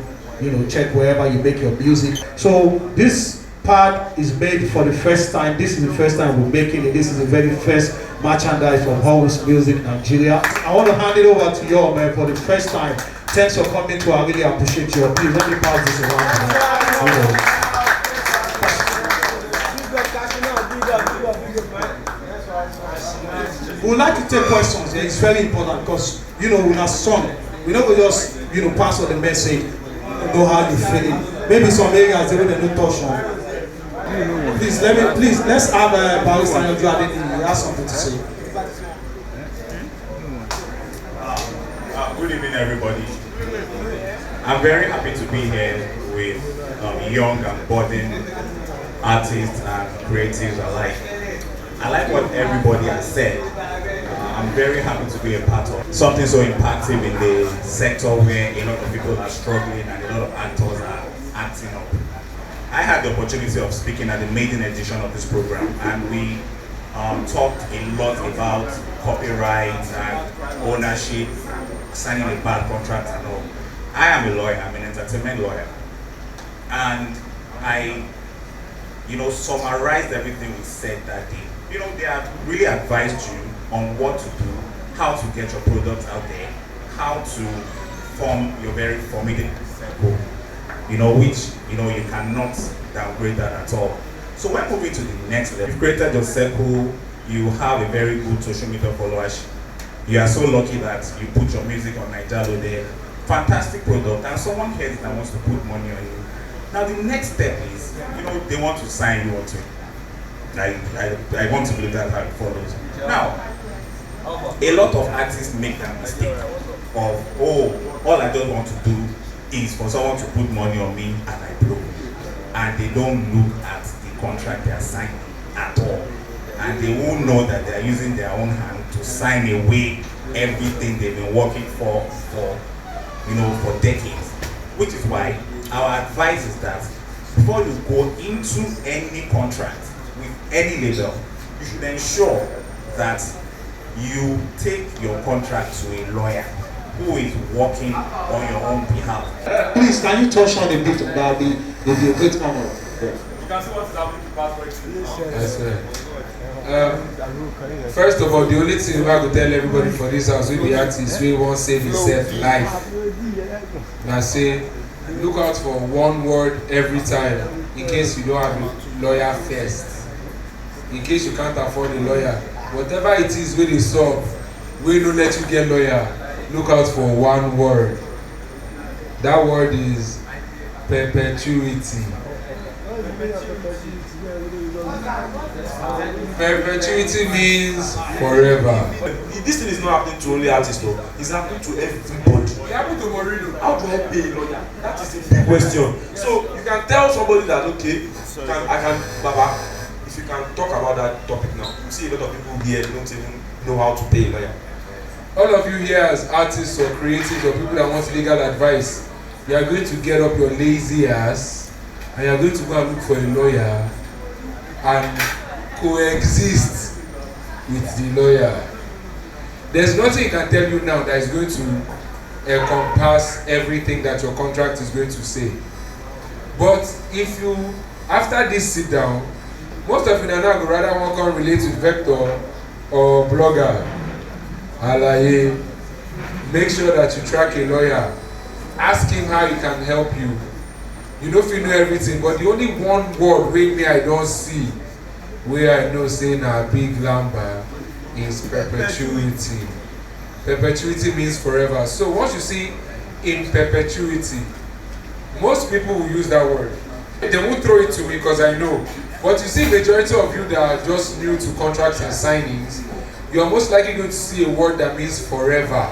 Check wherever you make your music. So this part is made for the first time. This is the first time we're making it. This is the very first merchandise from Horus Music Nigeria. I want to hand it over to you, man, for the first time. Thanks for coming to. I really appreciate you. Please let me pass this around. We would like to take questions. It's very important because in our song, we don't just pass on the message, know how you feeling. Maybe some areas they wouldn't touch on. Please let's have Barrister Attendees. He has something to say. Good evening, everybody. I'm very happy to be here with young and budding artists and creatives alike. I like what everybody has said. I'm very happy to be a part of something so impactful in the sector where a lot of people are struggling and a lot of actors are acting up. I had the opportunity of speaking at the maiden edition of this program, and we talked a lot about copyright and ownership, signing a bad contract and all. I am a lawyer, I'm an entertainment lawyer, and I summarized everything we said that day. They have really advised you on what to do, how to get your products out there, how to form your very formidable circle, which you cannot downgrade that at all. So we're moving to the next level. You've created your circle, you have a very good social media followers. You are so lucky that you put your music on Naijaloaded, fantastic product, and someone hears that wants to put money on you. Now the next step is, they want to sign you onto it. I want to believe that how it follows. Now, a lot of artists make that mistake of, all I just want to do is for someone to put money on me and I blow. And they don't look at the contract they are signing at all. And they won't know that they are using their own hand to sign away everything they've been working for decades. Which is why our advice is that before you go into any contract with any label, you should ensure that you take your contract to a lawyer who is working on your own behalf. Please, can you touch on a bit about the great honor? You can see what's happening to passport. Yes, sir. First of all, the only thing I could tell everybody for this house will be artists we won't save himself life. Now say, look out for one word every time in case you don't have a lawyer first. In case you can't afford a lawyer, whatever it is when you solve, we don't let you get lawyer. Look out for one word. That word is perpetuity. Perpetuity means forever. This thing is not happening to only artists, though. It's happening to everybody. It happened to Moreno. How do I pay a lawyer? That is a big question. So you can tell somebody that, okay, Baba, if you can talk about that topic now. You see a lot of people here don't even know how to pay a lawyer. All of you here as artists or creatives or people that want legal advice, you are going to get up your lazy ass and you are going to go and look for a lawyer and coexist with the lawyer. There's nothing he can tell you now that is going to encompass everything that your contract is going to say. But if you, after this sit down, most of you now go rather want to relate with Vector or blogger, alaye, make sure that you track a lawyer. Ask him how he can help you. You know if you know everything, but the only one word wey me I don't see, where I know say na big lamba, is perpetuity. Perpetuity means forever. So once you see in perpetuity, most people will use that word. They won't throw it to me because I know. But you see, majority of you that are just new to contracts and signings, you are most likely going to see a word that means forever.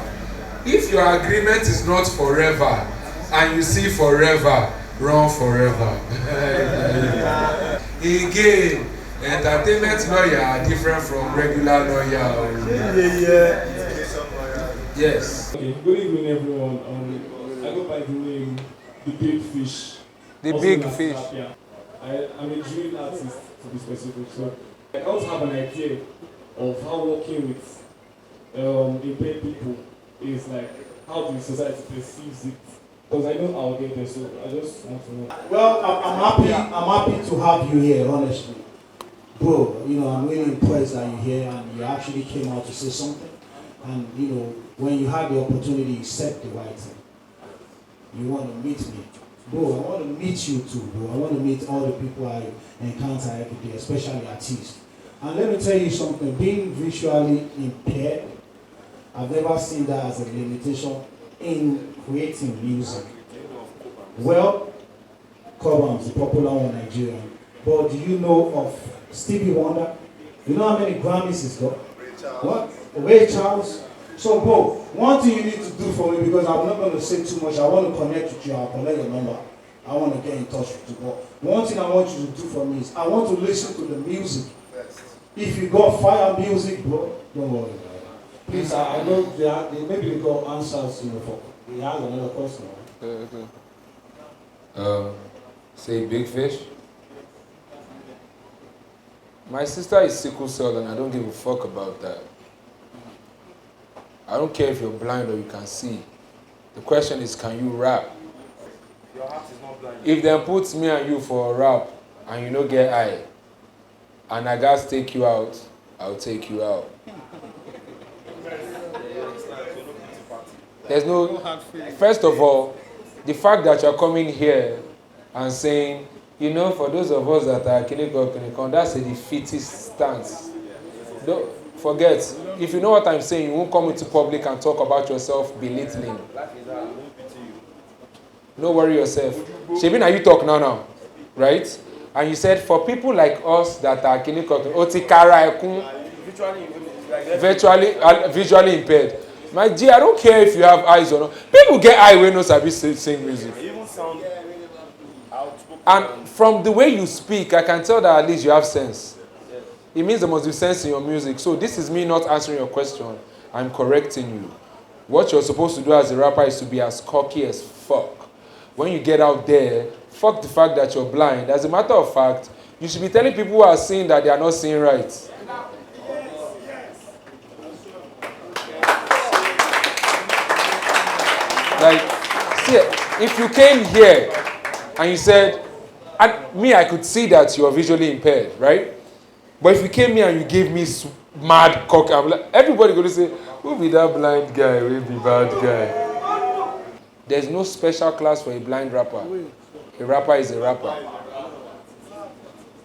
If your agreement is not forever, and you see forever, run forever. Again, entertainment lawyer are different from regular lawyer. Yes. Okay, good evening everyone. I go by the name The Big Fish. The Also Big known as Fish. Javier. I'm a drill artist to be specific. So I also have an idea of how working with impaired people is like, how the society perceives it. Because I know I'll get there, so I just want to know. Well, I'm happy to have you here, honestly. Bro, I'm really impressed that you're here and you actually came out to say something. And, when you had the opportunity, you said the right thing. You want to meet me. Bro, I want to meet you too, bro. I want to meet all the people I encounter every day, especially artists. And let me tell you something, being visually impaired, I've never seen that as a limitation in creating music. Well, Cobham's the popular one in Nigeria. But do you know of Stevie Wonder? You know how many Grammys he's got? What? Ray Charles? So, bro, one thing you need to do for me, because I'm not going to say too much, I want to connect with you, I'll collect your number. I want to get in touch with you. But one thing I want you to do for me is, I want to listen to the music. If you got fire music, bro, don't worry about it. Please, I know maybe they got answers, for. He has another question. Say Big Fish. My sister is sickle cell and I don't give a fuck about that. I don't care if you're blind or you can see. The question is, can you rap? Your heart is not blind. If they put me and you for a rap and you don't get eye, and I gotta take you out, I'll take you out. There's no, first of all, the fact that you're coming here and saying, for those of us that are Kiniko, that's a defeatist stance. Don't forget, if you know what I'm saying, you won't come into public and talk about yourself belittling. No worry yourself. Shebina, you talk now, right? And you said, for people like us that are visually impaired. My G, I don't care if you have eyes or not. People get eye when no sabi sing music. And from the way you speak, I can tell that at least you have sense. It means there must be sense in your music. So this is me not answering your question. I'm correcting you. What you're supposed to do as a rapper is to be as cocky as fuck. When you get out there, fuck the fact that you're blind. As a matter of fact, you should be telling people who are seeing that they are not seeing right. Like, see, if you came here and you said, I could see that you are visually impaired, right? But if you came here and you gave me mad cock, I'm like, everybody going to say, who be that blind guy? Who be bad guy? There's no special class for a blind rapper. A rapper is a rapper.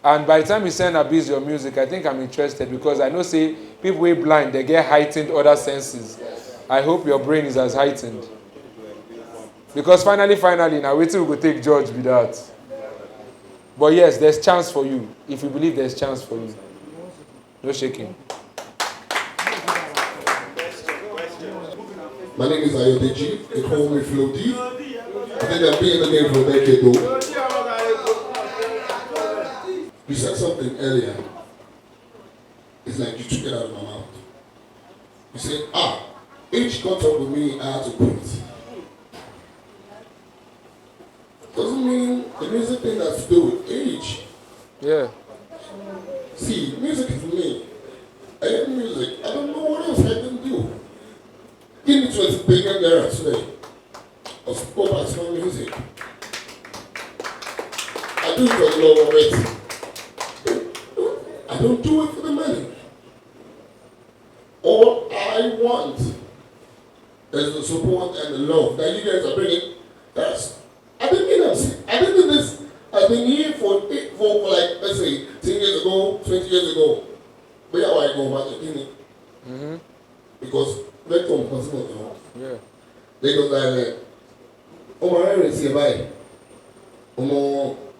And by the time you send Abisoye your music, I think I'm interested because I know, say, people who are blind, they get heightened other senses. I hope your brain is as heightened. Because finally, now waiting we go take judge with that. But yes, there's chance for you. If you believe there's chance for you. No shaking. My name is Ayodeji. They call me Flo D. I think I've been in the name for a decade though. You said something earlier. It's like you took it out of my mouth. You said, H got up with me, I had to quit. Doesn't mean the music thing has to do with age. Yeah. See, music is me. I have music. I don't know what else I can do. Give me 20 billion naira today. I'll go back to my music. I do it for the love of it. I don't do it for the money. I want is the support and the love that you guys are bringing. I've been in this. I've been here for like, let's say, 10 years ago, 20 years ago. But yeah, I go back to Guinea. Because they come possible now. Yeah. They go like, oh my parents say bye. You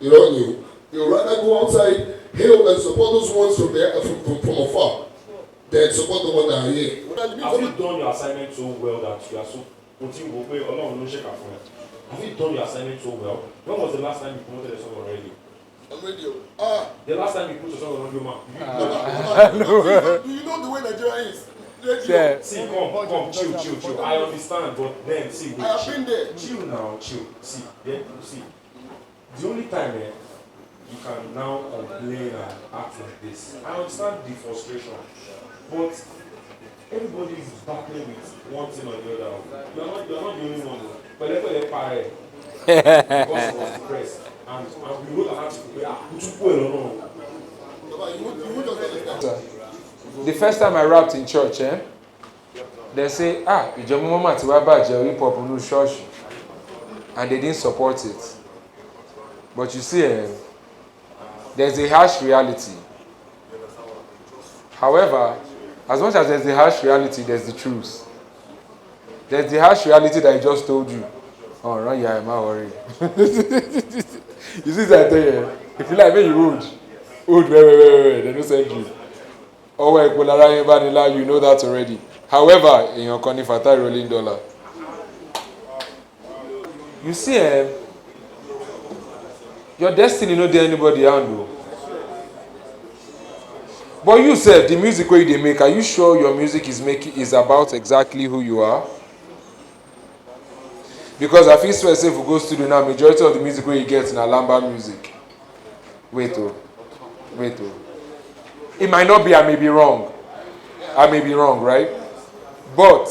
don't know. You rather go outside, hail and support those ones from there from afar. Then support the one that are here. Have you done your assignment so well that you are so putting away along no shake up from it? Have you done your assignment so well? When was the last time you promoted a song on radio? On radio. The last time you put a song on radio, man. Do you know the way Nigeria is? Yeah. See, come, chill. I understand, but then see, I have been there. Chill now, chill. See, then see. The only time you can now complain and act like this. I understand the frustration, but everybody is battling with one thing or the other. You're not the only one. But let pare because it was depressed, and we wrote an article. The first time I rapped in church, they say, ìjọba mama ti wá bàjẹ́ hip hop nínú church, and they didn't support it. But you see, there's a harsh reality. However, as much as there's a harsh reality, there's the truth. There's the harsh reality that I just told you. Oh, right, yeah, I'm not worried. You see that there? If you like me, you would. Wait, they don't send you. Oh, well, you know that already. However, in your corner, for rolling dollar. You see, your destiny not there anybody handle. But you said the music way they make, are you sure your music is about exactly who you are? Because I feel so if we go studio now, majority of the music where you get in Alamba music. Wait. It might not be, I may be wrong, right? But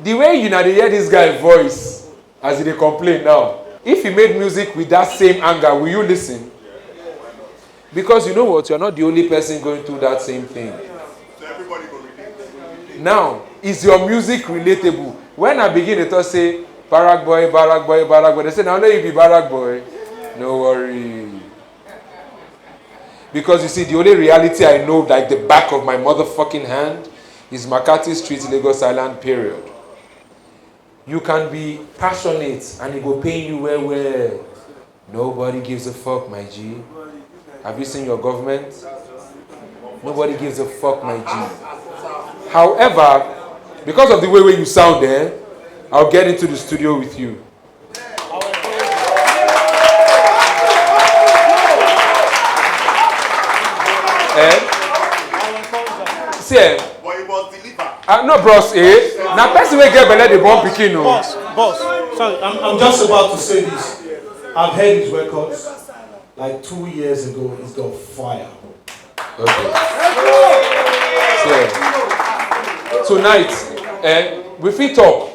the way you know they hear this guy's voice as they complain now, if he made music with that same anger, will you listen? Because you know what, you're not the only person going through that same thing. Now, is your music relatable? When I begin to say, Barak boy, they say, now you be Barak boy. No worry. Because you see, the only reality I know, like the back of my motherfucking hand, is Makati Street, Lagos Island, period. You can be passionate and it will pain you well. Nobody gives a fuck, my G. Have you seen your government? Nobody gives a fuck, my G. However, because of the way you sound there, I'll get into the studio with you. See, no, bros, now, person will get better the bomb picking. Boss, sorry, I'm just about to say this. I've heard his records like 2 years ago. It's got fire. Okay. So, tonight, we fit talk.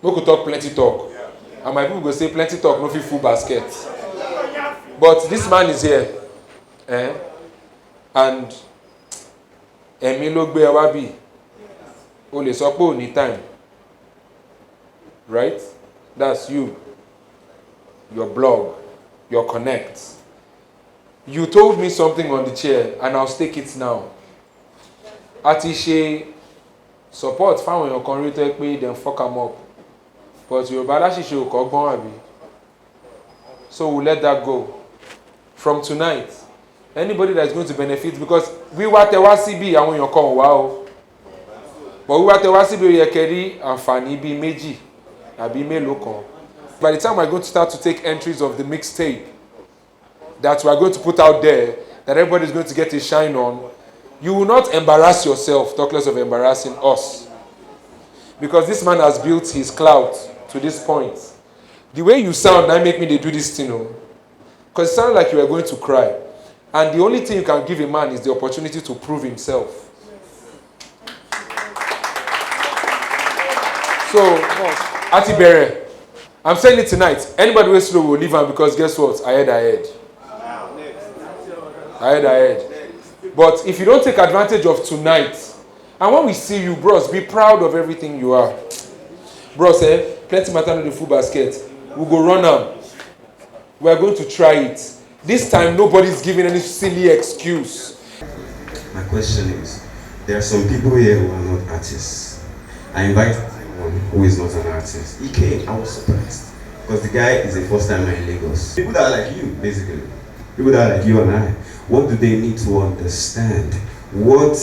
We could talk plenty talk. And my people go say plenty talk, no fit full basket. But this man is here. And Emi ló gbé wa bí. O lè sọ pé o ní time. Right? That's you. Your blog. Your connect. You told me something on the chair and I'll take it now. Àti ṣe support fáwọn èèyàn kan rí tó pé dem fuck am up. But Yorùbá láṣìṣe ò kọ́gbọ́n àbí. So we'll let that go. From tonight, anybody that is going to benefit, because we wá tẹ wá síbí àwọn èèyàn kan ò wá o. But we wá tẹ wá síbí ó yẹ kẹ́ rí àǹfààní bíi méjì àbí mélòó kan. By the time we're going to start to take entries of the mixtape that we are going to put out there, that everybody is going to get a shine on, you will not embarrass yourself, talk less of embarrassing us. Because this man has built his clout to this point. The way you sound, that make me they do this thing, because it sounded like you were going to cry. And the only thing you can give a man is the opportunity to prove himself. So, Atibere, I'm saying it tonight. Anybody who is slow will leave him, because guess what? I head. But if you don't take advantage of tonight And when we see you, bros, be proud of everything you are. Bros, plenty matter in the full basket. We go run am. We are going to try it. This time, nobody's giving any silly excuse. My question is, there are some people here who are not artists. I invite someone who is not an artist. He came, I was surprised. Because the guy is a first timer in Lagos. People that are like you, basically. People that are like you and I. What do they need to understand? What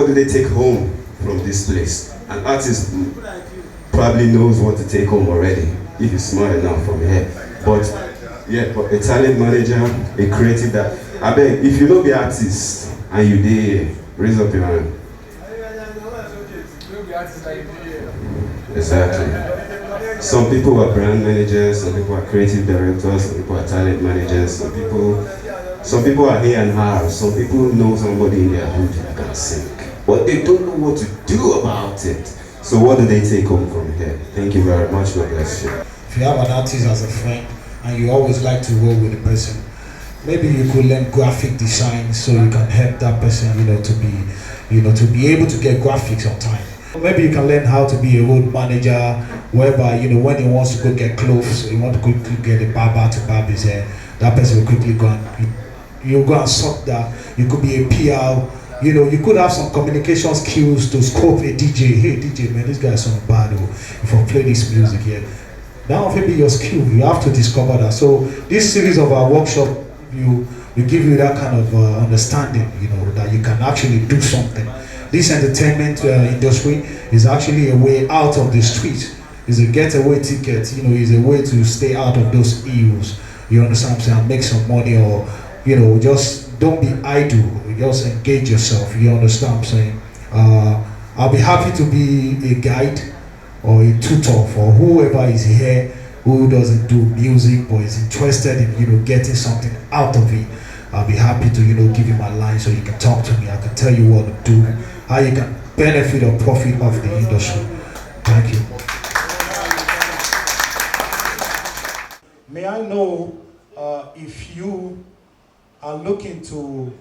do they take home from this place? An artist probably knows what to take home already, if he's smart enough from here. But yeah, but a talent manager, a creative that, I beg, if you know the artist and you there, raise up your hand. Exactly. Some people are brand managers, some people are creative directors, some people are talent managers, some people are A&R, some people know somebody in their hood who can sing, but they don't know what to do about it. So what do they take home from here? Thank you very much. God bless you. If you have an artist as a friend and you always like to roll with the person, maybe you could learn graphic design so you can help that person, to be able to get graphics on time. Maybe you can learn how to be a road manager, whereby, when he wants to go get clothes, he wants to quickly get a barber to barb his hair, that person will quickly go and, you go and sort that. You could be a PR, you could have some communication skills to scope a DJ. Hey DJ, man, this guy is so bad, if I play this music here. That will be your skill, you have to discover that. So this series of our workshop, we give you that kind of understanding, that you can actually do something. This entertainment industry is actually a way out of the street. It's a getaway ticket, is a way to stay out of those ills. You understand what I'm saying? And make some money, or, just don't be idle. Just engage yourself. You understand what I'm saying? I'll be happy to be a guide or a tutor for whoever is here who doesn't do music but is interested in, getting something out of it. I'll be happy to, give you my line so you can talk to me. I can tell you what to do, how you can benefit or profit off the industry. Thank you. May I know if you are looking to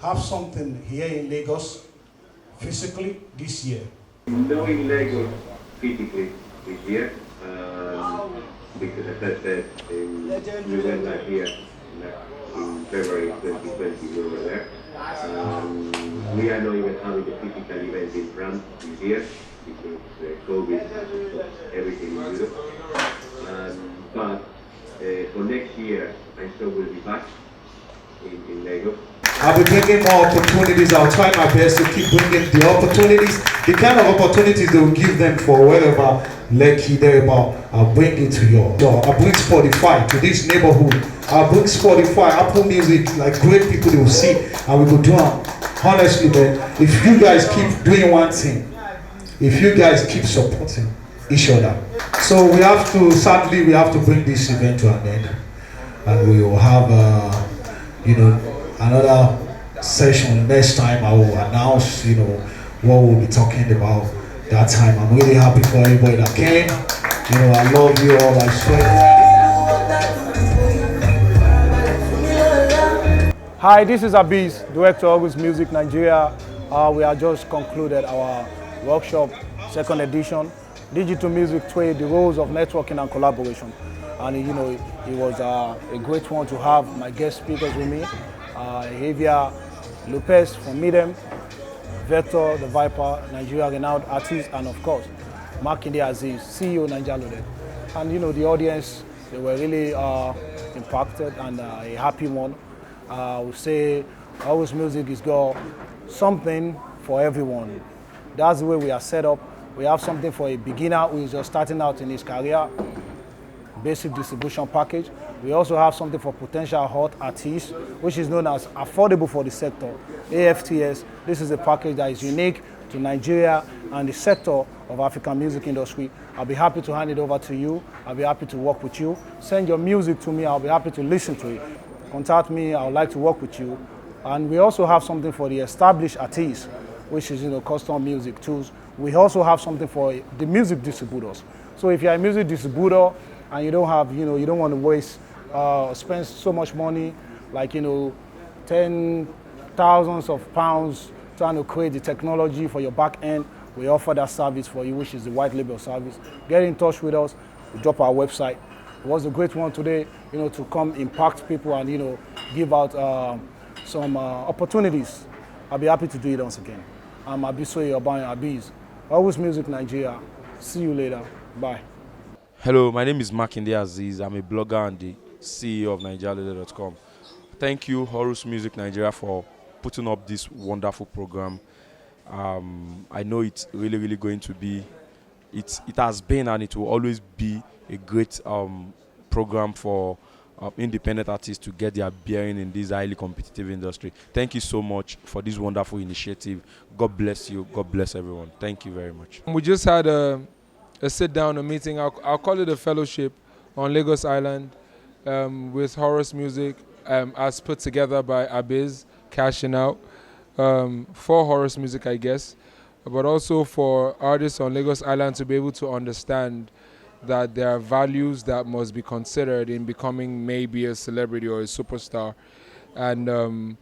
have something here in Lagos physically this year? No, in Lagos physically this year, because as I said, we went back here in February 2020, we were there. We are not even having the physical event in France this year because COVID has stopped everything in Europe. But for next year, I still will be back in Lagos. I'll be bringing more opportunities. I'll try my best to keep bringing the opportunities, the kind of opportunities they will give them for wherever, Lekki, thereabout. I'll bring it to you. I'll bring Spotify to this neighborhood. I'll bring Spotify, Apple Music, like great people they will see, and we will do it. Honestly, man, if you guys keep doing one thing, if you guys keep supporting each other. So we have to, sadly, we have to bring this event to an end. And we will have, another session next time. I will announce, what we'll be talking about that time. I'm really happy for everybody that came. I love you all, I swear. Hi, this is Azeez, Director of Horus Music Nigeria. We have just concluded our workshop, second edition, Digital Music Trade, the roles of networking and collaboration. And it was a great one to have my guest speakers with me, Javier, Lopez from Midem, Vector, the Viper, Nigeria renowned artist, and of course, Makinde Azeez, CEO Naijaloaded. And the audience, they were really impacted and a happy one. I would say Horus Music has got something for everyone. That's the way we are set up. We have something for a beginner who is just starting out in his career, basic distribution package. We also have something for potential hot artists, which is known as affordable for the sector, AFTS. This is a package that is unique to Nigeria and the sector of African music industry. I'll be happy to hand it over to you. I'll be happy to work with you. Send your music to me. I'll be happy to listen to it. Contact me. I would like to work with you. And we also have something for the established artists, which is custom music tools. We also have something for the music distributors. So if you're a music distributor and you don't have, you don't want to waste, spend so much money, like 10 thousands of pounds trying to create the technology for your back end. We offer that service for you, which is the white label service. Get in touch with us. We drop our website. It was a great one today, to come impact people and, give out some opportunities. I'll be happy to do it once again. I'm Abisoye, Obayan, Azeez. Horus Music Nigeria. See you later. Bye. Hello, my name is Makinde Azeez. I'm a blogger and the CEO of Naijaloaded.com. Thank you, Horus Music Nigeria, for putting up this wonderful program. I know it's really going to be, it has been and it will always be a great program for independent artists to get their bearing in this highly competitive industry. Thank you so much for this wonderful initiative. God bless you. God bless everyone. Thank you very much. We just had a sit-down, a meeting. I'll call it a fellowship on Lagos Island with Horus Music, as put together by Azeez, cashing out for Horus Music, I guess, but also for artists on Lagos Island to be able to understand that there are values that must be considered in becoming maybe a celebrity or a superstar. And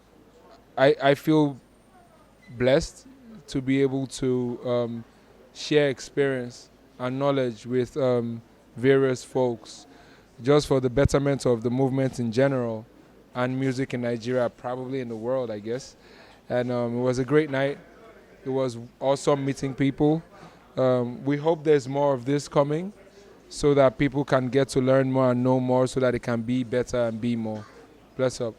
I feel blessed to be able to share experience and knowledge with various folks just for the betterment of the movement in general and music in Nigeria, probably in the world, I guess. And it was a great night. It was awesome meeting people. We hope there's more of this coming so that people can get to learn more and know more so that it can be better and be more. Bless up.